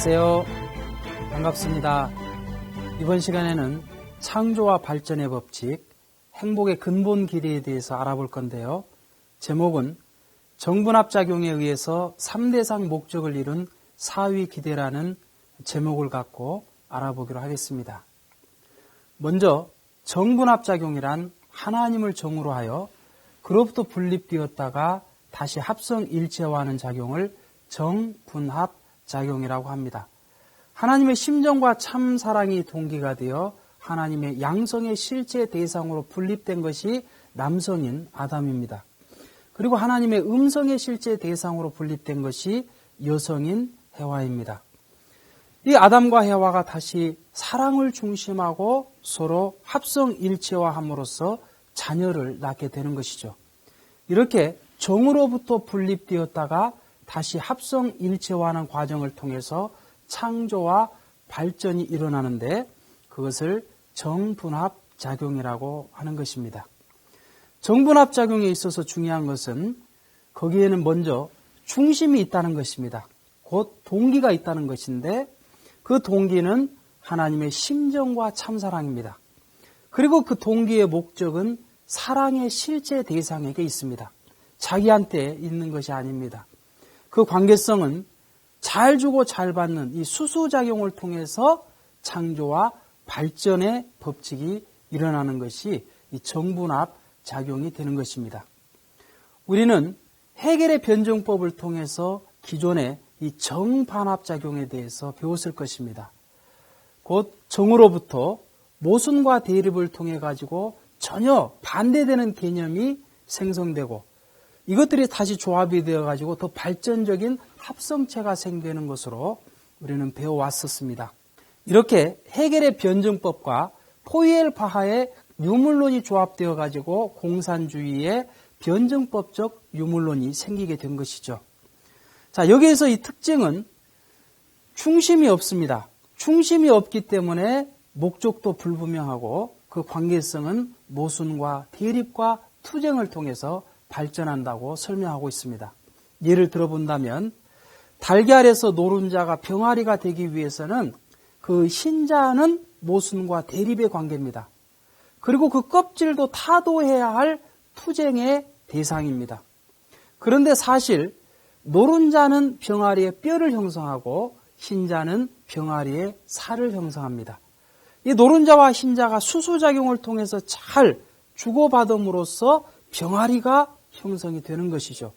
안녕하세요. 반갑습니다. 이번 시간에는 창조와 발전의 법칙, 행복의 근본 길이에 대해서 알아볼 건데요. 제목은 정분합작용에 의해서 3대상 목적을 이룬 사위기대라는 제목을 갖고 알아보기로 하겠습니다. 먼저 정분합작용이란 하나님을 정으로 하여 그로부터 분립되었다가 다시 합성일체화하는 작용을 정분합작용이라고 합니다. 하나님의 심정과 참사랑이 동기가 되어 하나님의 양성의 실제 대상으로 분립된 것이 남성인 아담입니다. 그리고 하나님의 음성의 실제 대상으로 분립된 것이 여성인 해와입니다. 이 아담과 해와가 다시 사랑을 중심하고 서로 합성일체화함으로써 자녀를 낳게 되는 것이죠. 이렇게 정으로부터 분립되었다가 다시 합성일체화하는 과정을 통해서 창조와 발전이 일어나는데 그것을 정분합작용이라고 하는 것입니다. 정분합작용에 있어서 중요한 것은 거기에는 먼저 중심이 있다는 것입니다. 곧 동기가 있다는 것인데 그 동기는 하나님의 심정과 참사랑입니다. 그리고 그 동기의 목적은 사랑의 실제 대상에게 있습니다. 자기한테 있는 것이 아닙니다. 그 관계성은 잘 주고 잘 받는 이 수수작용을 통해서 창조와 발전의 법칙이 일어나는 것이 이 정분합작용이 되는 것입니다. 우리는 해겔의 변증법을 통해서 기존의 이 정반합작용에 대해서 배웠을 것입니다. 곧 정으로부터 모순과 대립을 통해 가지고 전혀 반대되는 개념이 생성되고 이것들이 다시 조합이 되어 가지고 더 발전적인 합성체가 생기는 것으로 우리는 배워왔었습니다. 이렇게 해겔의 변증법과 포이엘바하의 유물론이 조합되어 가지고 공산주의의 변증법적 유물론이 생기게 된 것이죠. 자, 여기에서 이 특징은 중심이 없습니다. 중심이 없기 때문에 목적도 불분명하고 그 관계성은 모순과 대립과 투쟁을 통해서 발전한다고 설명하고 있습니다. 예를 들어본다면 달걀에서 노른자가 병아리가 되기 위해서는 그 흰자는 모순과 대립의 관계입니다. 그리고 그 껍질도 타도해야 할 투쟁의 대상입니다. 그런데 사실 노른자는 병아리의 뼈를 형성하고 흰자는 병아리의 살을 형성합니다. 이 노른자와 흰자가 수수작용을 통해서 잘 주고받음으로써 병아리가 형성이 되는 것이죠.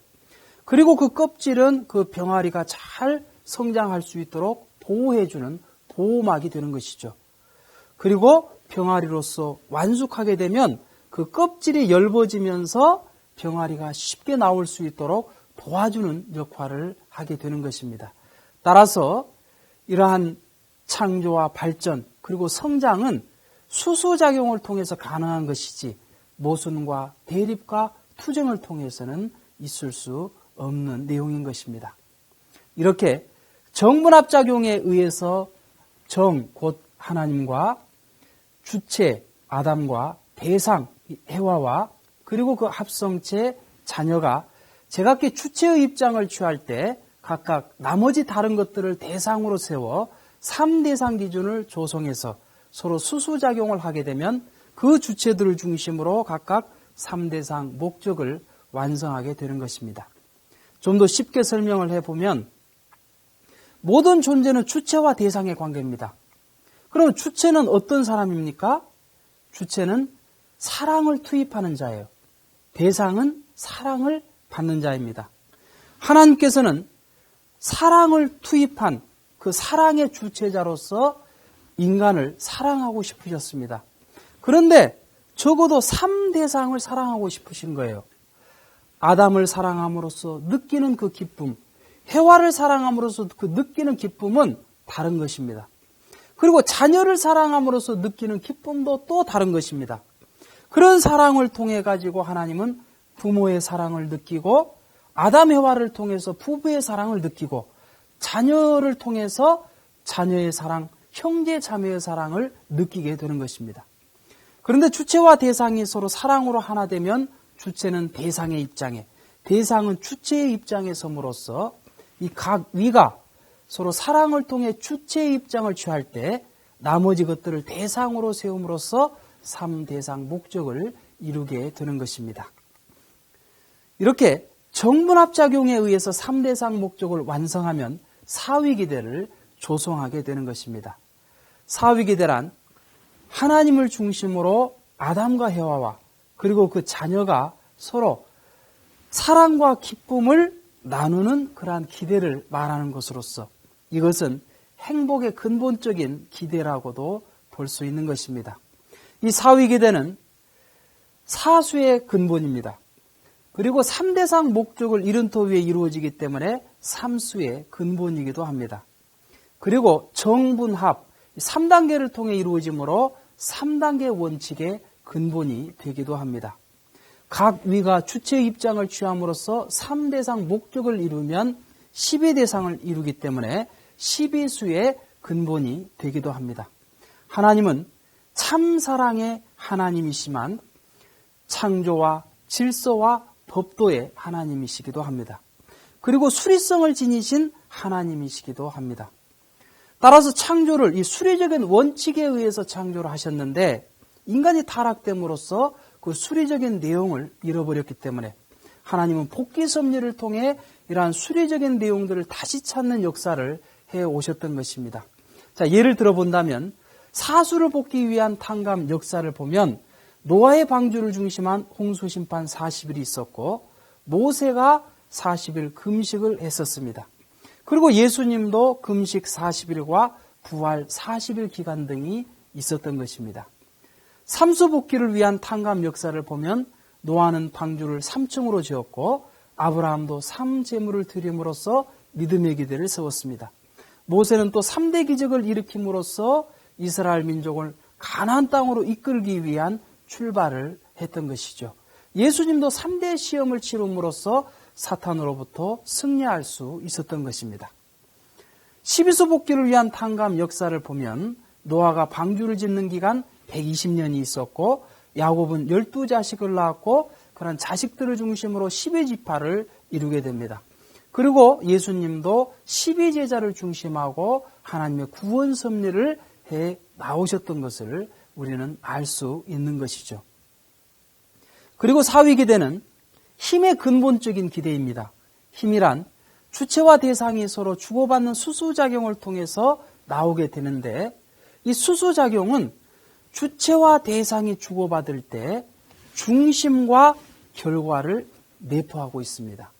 그리고 그 껍질은 그 병아리가 잘 성장할 수 있도록 보호해주는 보호막이 되는 것이죠. 그리고 병아리로서 완숙하게 되면 그 껍질이 엷어지면서 병아리가 쉽게 나올 수 있도록 도와주는 역할을 하게 되는 것입니다. 따라서 이러한 창조와 발전 그리고 성장은 수수작용을 통해서 가능한 것이지 모순과 대립과 투쟁을 통해서는 있을 수 없는 내용인 것입니다. 이렇게 정분합작용에 의해서 정, 곧 하나님과 주체, 아담과 대상, 해와와 그리고 그 합성체, 자녀가 제각기 주체의 입장을 취할 때 각각 나머지 다른 것들을 대상으로 세워 3대상 기준을 조성해서 서로 수수작용을 하게 되면 그 주체들을 중심으로 각각 3대상 목적을 완성하게 되는 것입니다. 좀 더 쉽게 설명을 해보면 모든 존재는 주체와 대상의 관계입니다. 그럼 주체는 어떤 사람입니까? 주체는 사랑을 투입하는 자예요. 대상은 사랑을 받는 자입니다. 하나님께서는 사랑을 투입한 그 사랑의 주체자로서 인간을 사랑하고 싶으셨습니다. 그런데 적어도 3대상을 사랑하고 싶으신 거예요. 아담을 사랑함으로써 느끼는 그 기쁨, 해와를 사랑함으로써 그 느끼는 기쁨은 다른 것입니다. 그리고 자녀를 사랑함으로써 느끼는 기쁨도 또 다른 것입니다. 그런 사랑을 통해 가지고 하나님은 부모의 사랑을 느끼고 아담 해와를 통해서 부부의 사랑을 느끼고 자녀를 통해서 자녀의 사랑, 형제 자매의 사랑을 느끼게 되는 것입니다. 그런데 주체와 대상이 서로 사랑으로 하나 되면 주체는 대상의 입장에, 대상은 주체의 입장에 섬으로써 이 각 위가 서로 사랑을 통해 주체의 입장을 취할 때 나머지 것들을 대상으로 세움으로써 3대상 목적을 이루게 되는 것입니다. 이렇게 정분합작용에 의해서 3대상 목적을 완성하면 사위기대를 조성하게 되는 것입니다. 사위기대란 하나님을 중심으로 아담과 해와와 그리고 그 자녀가 서로 사랑과 기쁨을 나누는 그러한 기대를 말하는 것으로서 이것은 행복의 근본적인 기대라고도 볼 수 있는 것입니다. 이 사위기대는 사수의 근본입니다. 그리고 3대상 목적을 이룬 터 위에 이루어지기 때문에 삼수의 근본이기도 합니다. 그리고 정분합 3단계를 통해 이루어지므로 3단계 원칙의 근본이 되기도 합니다. 각 위가 주체의 입장을 취함으로써 3대상 목적을 이루면 12대상을 이루기 때문에 12수의 근본이 되기도 합니다. 하나님은 참사랑의 하나님이시만 창조와 질서와 법도의 하나님이시기도 합니다. 그리고 수리성을 지니신 하나님이시기도 합니다. 따라서 창조를 이 수리적인 원칙에 의해서 창조를 하셨는데 인간이 타락됨으로써 그 수리적인 내용을 잃어버렸기 때문에 하나님은 복귀 섭리를 통해 이러한 수리적인 내용들을 다시 찾는 역사를 해오셨던 것입니다. 자, 예를 들어본다면 사수를 복귀 위한 탕감 역사를 보면 노아의 방주를 중심한 홍수심판 40일이 있었고 모세가 40일 금식을 했었습니다. 그리고 예수님도 금식 40일과 부활 40일 기간 등이 있었던 것입니다. 삼수 복귀를 위한 탕감 역사를 보면 노아는 방주를 3층으로 지었고 아브라함도 3제물을 드림으로써 믿음의 기대를 세웠습니다. 모세는 또 3대 기적을 일으킴으로써 이스라엘 민족을 가나안 땅으로 이끌기 위한 출발을 했던 것이죠. 예수님도 3대 시험을 치름으로써 사탄으로부터 승리할 수 있었던 것입니다. 12수 복귀를 위한 탕감 역사를 보면 노아가 방주를 짓는 기간 120년이 있었고 야곱은 12자식을 낳았고 그런 자식들을 중심으로 12지파를 이루게 됩니다. 그리고 예수님도 12제자를 중심하고 하나님의 구원 섭리를 해 나오셨던 것을 우리는 알 수 있는 것이죠. 그리고 사위기대는 힘의 근본적인 기대입니다. 힘이란 주체와 대상이 서로 주고받는 수수작용을 통해서 나오게 되는데 이 수수작용은 주체와 대상이 주고받을 때 중심과 결과를 내포하고 있습니다.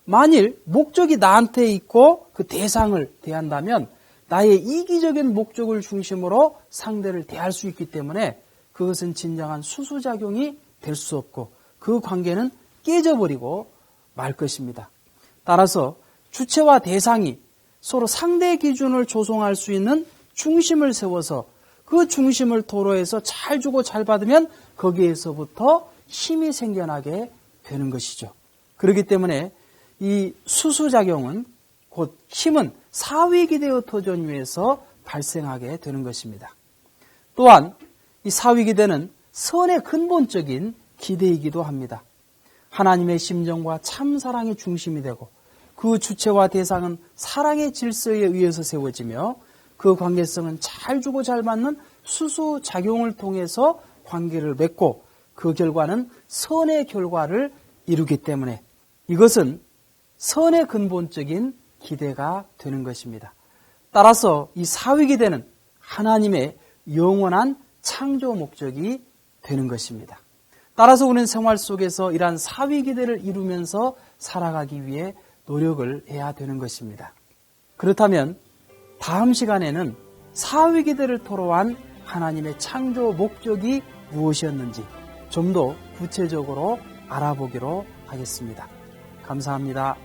만일 목적이 나한테 있고 그 대상을 대한다면 나의 이기적인 목적을 중심으로 상대를 대할 수 있기 때문에 그것은 진정한 수수작용이 될 수 없고 그 관계는 깨져버리고 말 것입니다. 따라서 주체와 대상이 서로 상대 기준을 조성할 수 있는 중심을 세워서 그 중심을 도로해서 잘 주고 잘 받으면 거기에서부터 힘이 생겨나게 되는 것이죠. 그렇기 때문에 이 수수작용은 곧 힘은 사위기대의 터전 위에서 발생하게 되는 것입니다. 또한 이 사위기대는 선의 근본적인 기대이기도 합니다. 하나님의 심정과 참사랑이 중심이 되고 그 주체와 대상은 사랑의 질서에 의해서 세워지며 그 관계성은 잘 주고 잘 받는 수수작용을 통해서 관계를 맺고 그 결과는 선의 결과를 이루기 때문에 이것은 선의 근본적인 기대가 되는 것입니다. 따라서 이 사위기대는 하나님의 영원한 창조 목적이 되는 것입니다. 따라서 우리는 생활 속에서 이러한 사위기대를 이루면서 살아가기 위해 노력을 해야 되는 것입니다. 그렇다면 다음 시간에는 사위기대를 토로한 하나님의 창조 목적이 무엇이었는지 좀 더 구체적으로 알아보기로 하겠습니다. 감사합니다.